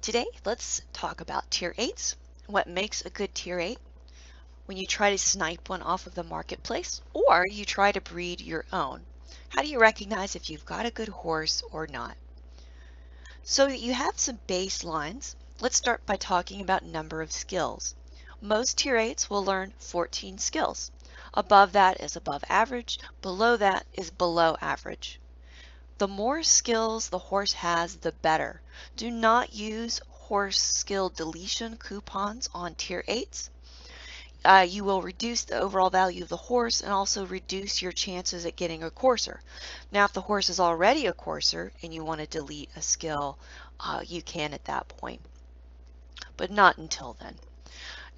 Today, let's talk about Tier 8s, what makes a good Tier 8 when you try to snipe one off of the marketplace or you try to breed your own. How do you recognize if you've got a good horse or not? So you have some baselines. Let's start by talking about number of skills. Most Tier 8s will learn 14 skills. Above that is above average, below that is below average. The more skills the horse has, the better. Do not use horse skill deletion coupons on Tier 8s. You will reduce the overall value of the horse and also reduce your chances at getting a courser. Now, if the horse is already a courser and you want to delete a skill, you can at that point, but not until then.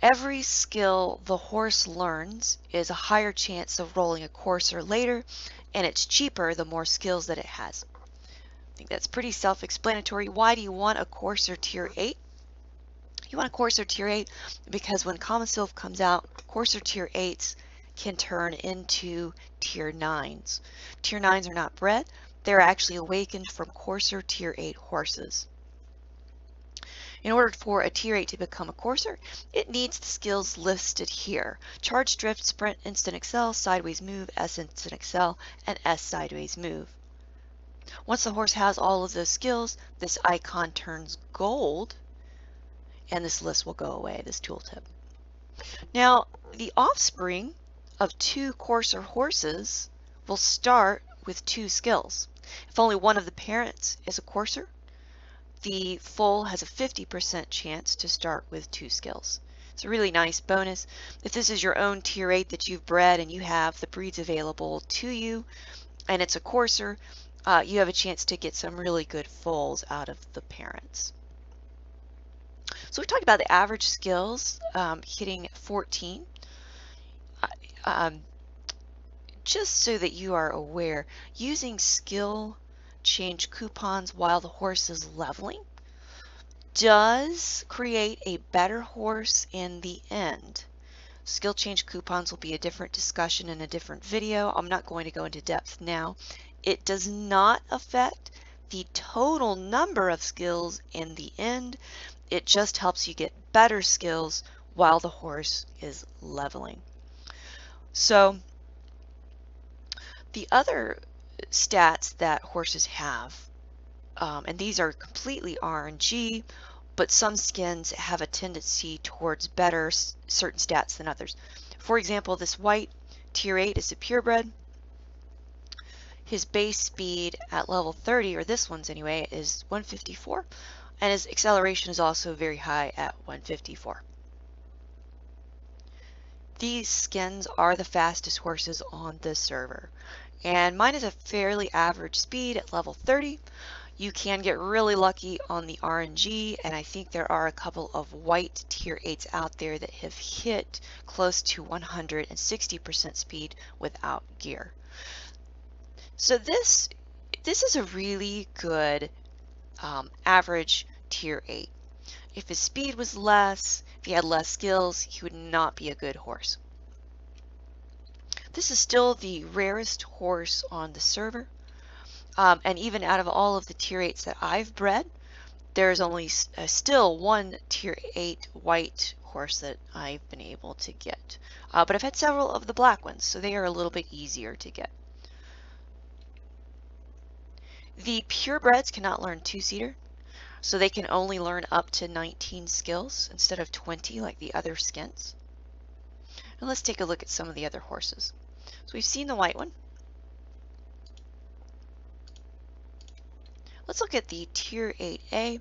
Every skill the horse learns is a higher chance of rolling a courser later, and it's cheaper the more skills that it has. I think that's pretty self-explanatory. Why do you want a courser Tier 8? You want a courser Tier 8 because when Common Silph comes out, courser Tier 8s can turn into Tier 9s. Tier 9s are not bred. They're actually awakened from courser Tier 8 horses. In order for a Tier 8 to become a courser, it needs the skills listed here. Charge, drift, sprint, instant excel, sideways move, S instant excel, and S sideways move. Once the horse has all of those skills, this icon turns gold, and this list will go away, this tooltip. Now, the offspring of two courser horses will start with 2 skills. If only one of the parents is a courser, the foal has a 50% chance to start with 2 skills. It's a really nice bonus. If this is your own Tier 8 that you've bred and you have the breeds available to you, and it's a courser, you have a chance to get some really good foals out of the parents. So we talked about the average skills hitting 14. Just so that you are aware, using skill change coupons while the horse is leveling does create a better horse in the end. Skill change coupons will be a different discussion in a different video. I'm not going to go into depth now. It does not affect the total number of skills in the end. It just helps you get better skills while the horse is leveling. So the other stats that horses have, and these are completely RNG, but some skins have a tendency towards better certain stats than others. For example, this white Tier 8 is a purebred. His base speed at level 30, or this one's anyway, is 154, and his acceleration is also very high at 154. These skins are the fastest horses on the server, and mine is a fairly average speed at level 30. You can get really lucky on the RNG, and I think there are a couple of white Tier 8s out there that have hit close to 160% speed without gear. So this is a really good average Tier 8. If his speed was less, if he had less skills, he would not be a good horse. This is still the rarest horse on the server. And even out of all of the Tier 8s that I've bred, there's only still one Tier 8 white horse that I've been able to get. But I've had several of the black ones, so they are a little bit easier to get. The purebreds cannot learn 2-seater, so they can only learn up to 19 skills instead of 20 like the other skins. And let's take a look at some of the other horses. So we've seen the white one. Let's look at the Tier 8A.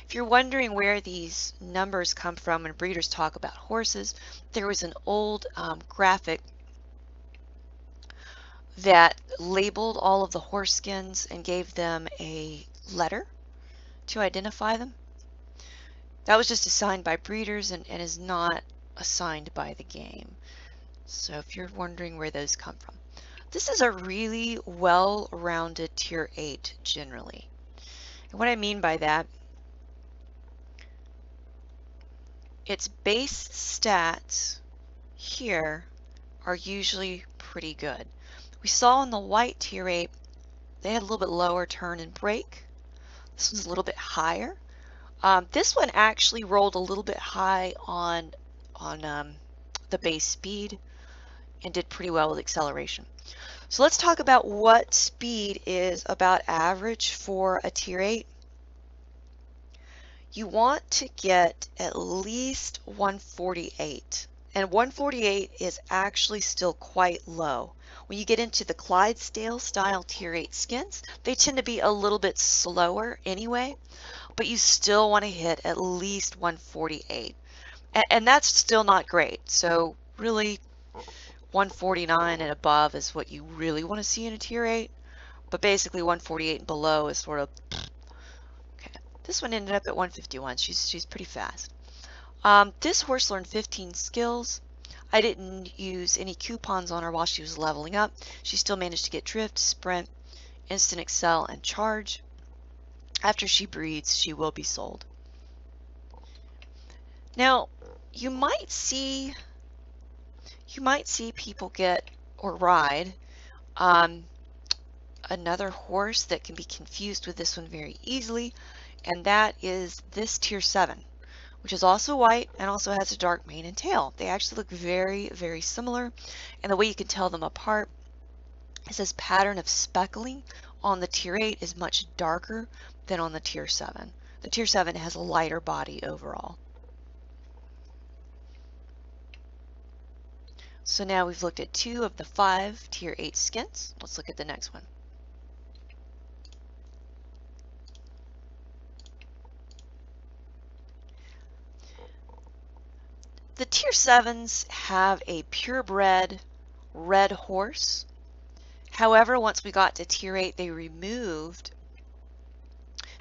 If you're wondering where these numbers come from when breeders talk about horses, there was an old graphic that labeled all of the horse skins and gave them a letter to identify them. That was just assigned by breeders and is not assigned by the game. So if you're wondering where those come from. This is a really well-rounded Tier 8 generally. And what I mean by that, its base stats here are usually pretty good. We saw in the white Tier 8, they had a little bit lower turn and brake. This one's a little bit higher. This one actually rolled a little bit high on the base speed and did pretty well with acceleration. So let's talk about what speed is about average for a tier 8. You want to get at least 148. And 148 is actually still quite low. When you get into the Clydesdale style tier 8 skins, they tend to be a little bit slower anyway, but you still want to hit at least 148. And that's still not great. So really 149 and above is what you really want to see in a tier 8. But basically 148 and below is sort of, okay. This one ended up at 151. She's pretty fast. This horse learned 15 skills. I didn't use any coupons on her while she was leveling up. She still managed to get drift, sprint, instant excel, and charge. After she breeds, she will be sold. Now, you might see people get or ride another horse that can be confused with this one very easily, and that is this tier 7. Which is also white and also has a dark mane and tail. They actually look very, very similar, and the way you can tell them apart is this pattern of speckling on the tier 8 is much darker than on the tier 7. The tier 7 has a lighter body overall. So now we've looked at 2 of the 5 tier 8 skins. Let's look at the next one. The tier 7s have a purebred red horse. However, once we got to tier 8, they removed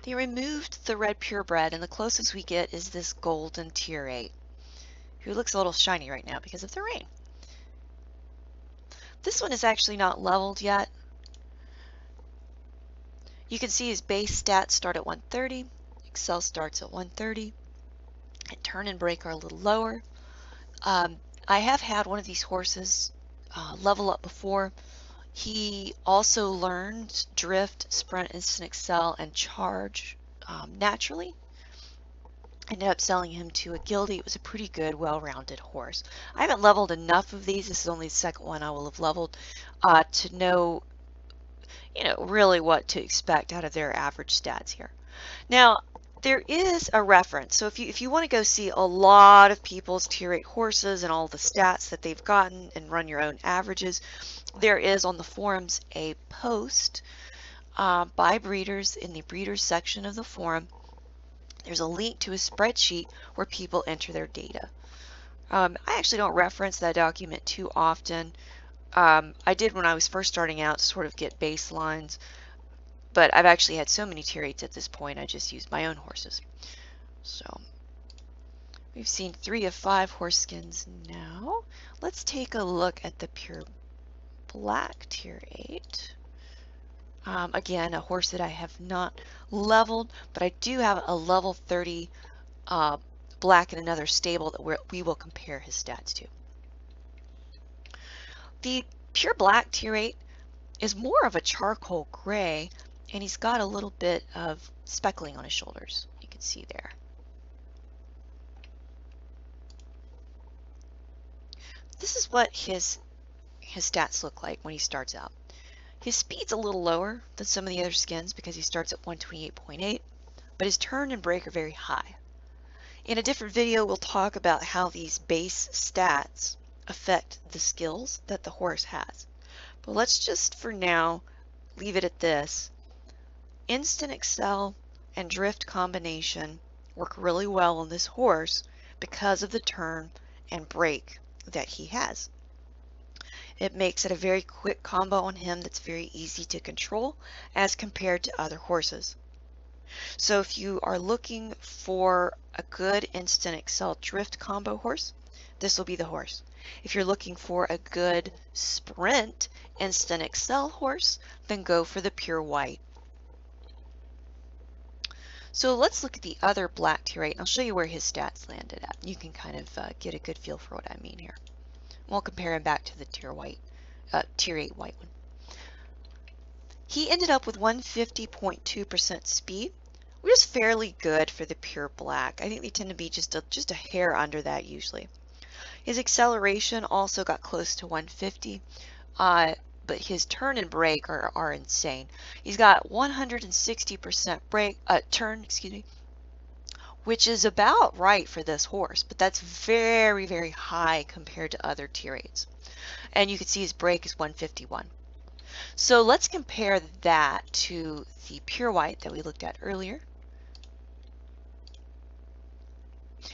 the red purebred, and the closest we get is this golden tier 8, who looks a little shiny right now because of the rain. This one is actually not leveled yet. You can see his base stats start at 130, Excel starts at 130, and turn and break are a little lower. I have had one of these horses level up before. He also learned drift, sprint, instant excel, and charge naturally. I ended up selling him to a guildie. It was a pretty good, well-rounded horse. I haven't leveled enough of these. This is only the second one I will have leveled to know, really what to expect out of their average stats here. Now, there is a reference. So if you want to go see a lot of people's tier 8 horses and all the stats that they've gotten and run your own averages, there is on the forums a post by breeders in the breeders section of the forum. There's a link to a spreadsheet where people enter their data. I actually don't reference that document too often. I did when I was first starting out to sort of get baselines. But I've actually had so many tier 8s at this point, I just used my own horses. So, we've seen 3 of 5 horse skins now. Let's take a look at the pure black tier 8. Again, a horse that I have not leveled, but I do have a level 30 black in another stable that we will compare his stats to. The pure black tier 8 is more of a charcoal gray, and he's got a little bit of speckling on his shoulders. You can see there. This is what his stats look like when he starts out. His speed's a little lower than some of the other skins because he starts at 128.8, but his turn and break are very high. In a different video, we'll talk about how these base stats affect the skills that the horse has. But let's just, for now, leave it at this. Instant excel and drift combination work really well on this horse because of the turn and break that he has. It makes it a very quick combo on him that's very easy to control as compared to other horses. So if you are looking for a good instant excel drift combo horse, this will be the horse. If you're looking for a good sprint instant excel horse, then go for the pure white. So let's look at the other black tier 8, and I'll show you where his stats landed at. You can kind of get a good feel for what I mean here. We'll compare him back to the tier 8 white one. He ended up with 150.2% speed, which is fairly good for the pure black. I think they tend to be just a hair under that usually. His acceleration also got close to 150, but his turn and brake are insane. He's got 160% brake turn, excuse me, which is about right for this horse, but that's very, very high compared to other tier 8s. And you can see his brake is 151. So let's compare that to the pure white that we looked at earlier.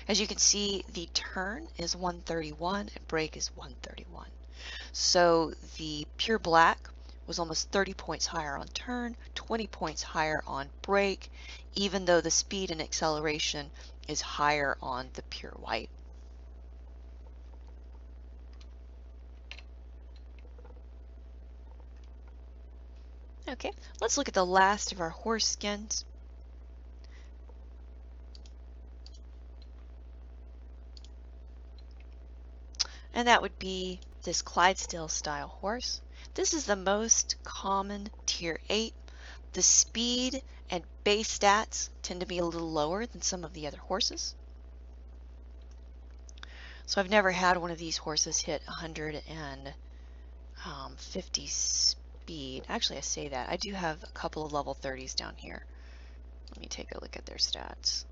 As you can see, the turn is 131 and brake is 131. So the pure black was almost 30 points higher on turn, 20 points higher on brake, even though the speed and acceleration is higher on the pure white. Okay, let's look at the last of our horse skins. And that would be this Clydesdale style horse. This is the most common tier 8. The speed and base stats tend to be a little lower than some of the other horses. So I've never had one of these horses hit 150 speed. Actually, I say that. I do have a couple of level 30s down here. Let me take a look at their stats.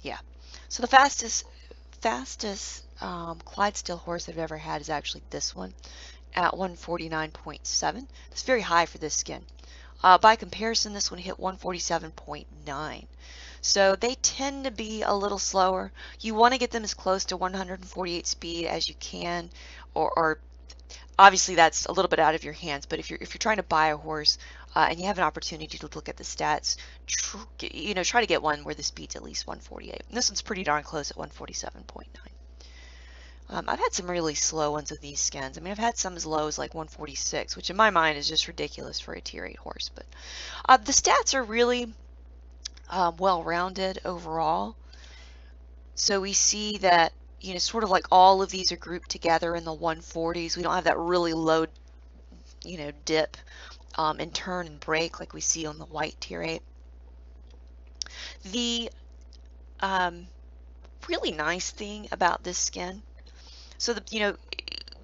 Yeah. So the fastest Clydesdale horse I've ever had is actually this one at 149.7. That's very high for this skin. By comparison, this one hit 147.9. So they tend to be a little slower. You want to get them as close to 148 speed as you can, or obviously that's a little bit out of your hands, but if you're trying to buy a horse and you have an opportunity to look at the stats, try to get one where the speed's at least 148. And this one's pretty darn close at 147.9. I've had some really slow ones of these skins. I mean, I've had some as low as like 146, which in my mind is just ridiculous for a tier 8 horse. But the stats are really well-rounded overall. So we see that, sort of like all of these are grouped together in the 140s. We don't have that really low, dip in turn and brake like we see on the white tier 8. The really nice thing about this skin, so the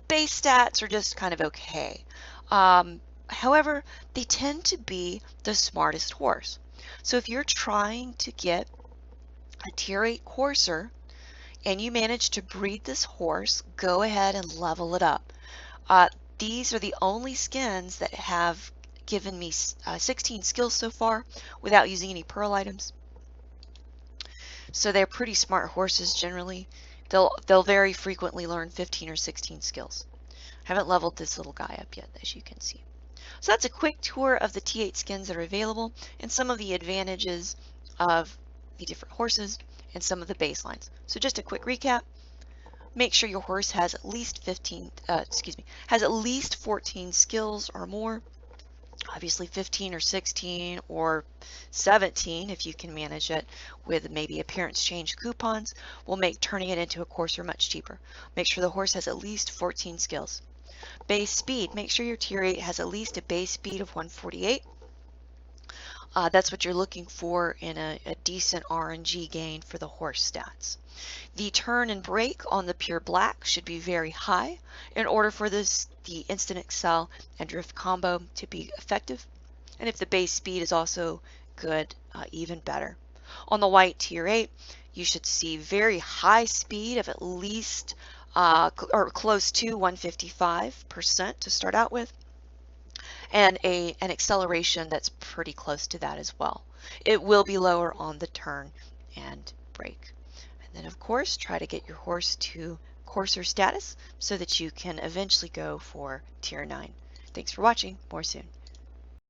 base stats are just kind of okay. However, they tend to be the smartest horse. So if you're trying to get a tier 8 courser and you manage to breed this horse, go ahead and level it up. These are the only skins that have given me 16 skills so far without using any pearl items. So they're pretty smart horses generally. They'll very frequently learn 15 or 16 skills. I haven't leveled this little guy up yet, as you can see. So that's a quick tour of the T8 skins that are available and some of the advantages of the different horses and some of the baselines. So just a quick recap. Make sure your horse has at least 14 skills or more. Obviously 15 or 16 or 17 if you can manage it with maybe appearance change coupons will make turning it into a courser much cheaper. Make sure the horse has at least 14 skills. Base speed, make sure your tier 8 has at least a base speed of 148. That's what you're looking for in a decent RNG gain for the horse stats. The turn and brake on the pure black should be very high in order for the instant excel and drift combo to be effective. And if the base speed is also good, even better. On the white tier 8, you should see very high speed of at least or close to 155% to start out with, and an acceleration that's pretty close to that as well. It will be lower on the turn and brake. And then of course try to get your horse to courser status so that you can eventually go for tier 9. Thanks for watching. More soon.